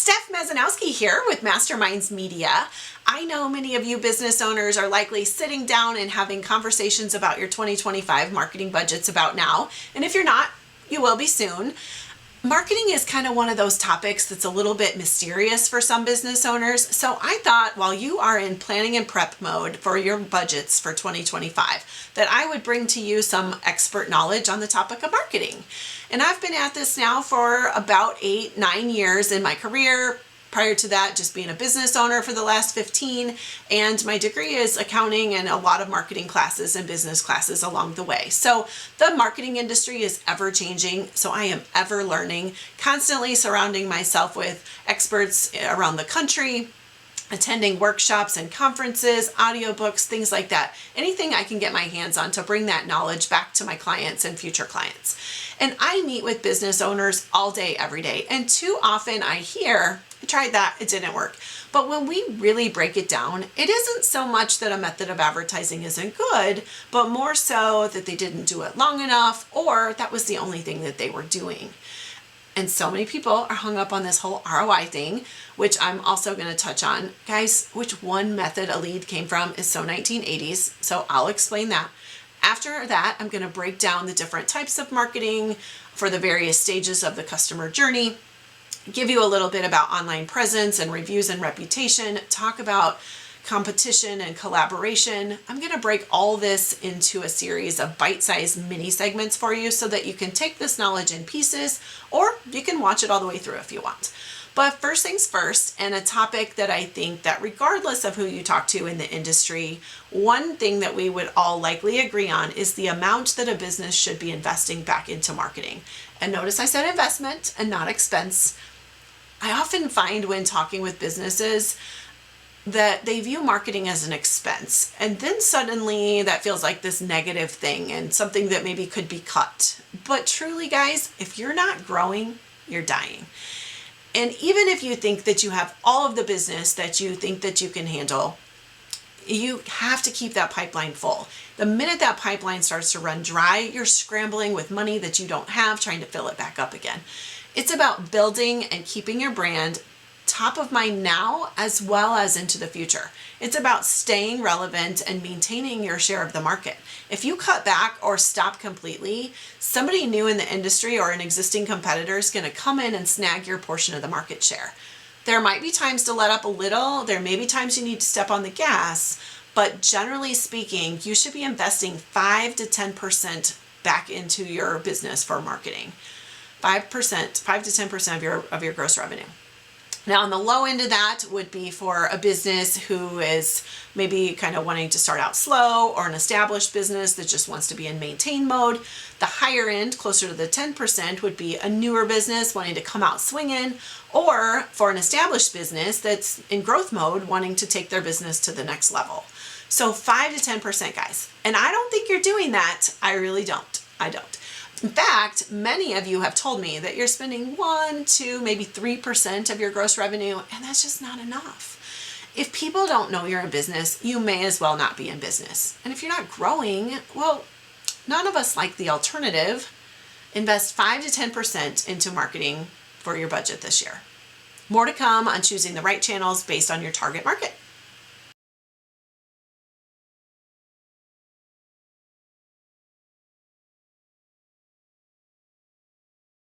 Steph Mazanowski here with Mindz Media. I know many of you business owners are likely sitting down and having conversations about your 2025 marketing budgets about now. And if you're not, you will be soon. Marketing is kind of one of those topics that's a little bit mysterious for some business owners. So I thought while you are in planning and prep mode for your budgets for 2025, that I would bring to you some expert knowledge on the topic of marketing. And I've been at this now for about 8-9 years in my career. Prior to that, just being a business owner for the last 15, and my degree is accounting and a lot of marketing classes and business classes along the way. So the marketing industry is ever changing, so I am ever learning, constantly surrounding myself with experts around the country, attending workshops and conferences, audiobooks, things like that. Anything I can get my hands on to bring that knowledge back to my clients and future clients. And I meet with business owners all day, every day. And too often I hear, I tried that, it didn't work. But when we really break it down, it isn't so much that a method of advertising isn't good, but more so that they didn't do it long enough, or that was the only thing that they were doing. And so many people are hung up on this whole ROI thing, which I'm also going to touch on. Guys, which one method a lead came from is so 1980s, so I'll explain that. After that, I'm going to break down the different types of marketing for the various stages of the customer journey, give you a little bit about online presence and reviews and reputation, talk about competition and collaboration. I'm going to break all this into a series of bite-sized mini segments for you so that you can take this knowledge in pieces, or you can watch it all the way through if you want. But first things first, and a topic that I think that regardless of who you talk to in the industry, one thing that we would all likely agree on is the amount that a business should be investing back into marketing. And notice I said investment and not expense. I often find when talking with businesses that they view marketing as an expense, and then suddenly that feels like this negative thing and something that maybe could be cut. But truly, guys, if you're not growing, you're dying. And even if you think that you have all of the business that you think that you can handle, you have to keep that pipeline full. The minute that pipeline starts to run dry, you're scrambling with money that you don't have, trying to fill it back up again. It's about building and keeping your brand top of mind now as well as into the future. It's about staying relevant and maintaining your share of the market. If you cut back or stop completely, somebody new in the industry or an existing competitor is going to come in and snag your portion of the market share. There might be times to let up a little, there may be times you need to step on the gas, but generally speaking, you should be investing 5 to 10% back into your business for marketing. 5%, 5 to 10% of your gross revenue. Now, on the low end of that would be for a business who is maybe kind of wanting to start out slow, or an established business that just wants to be in maintain mode. The higher end, closer to the 10%, would be a newer business wanting to come out swinging, or for an established business that's in growth mode wanting to take their business to the next level. So 5 to 10%, guys. And I don't think you're doing that. I really don't. I don't. In fact, many of you have told me that you're spending 1, 2, maybe 3% of your gross revenue, and that's just not enough. If people don't know you're in business, you may as well not be in business. And if you're not growing, well, none of us like the alternative. Invest 5 to 10% into marketing for your budget this year. More to come on choosing the right channels based on your target market.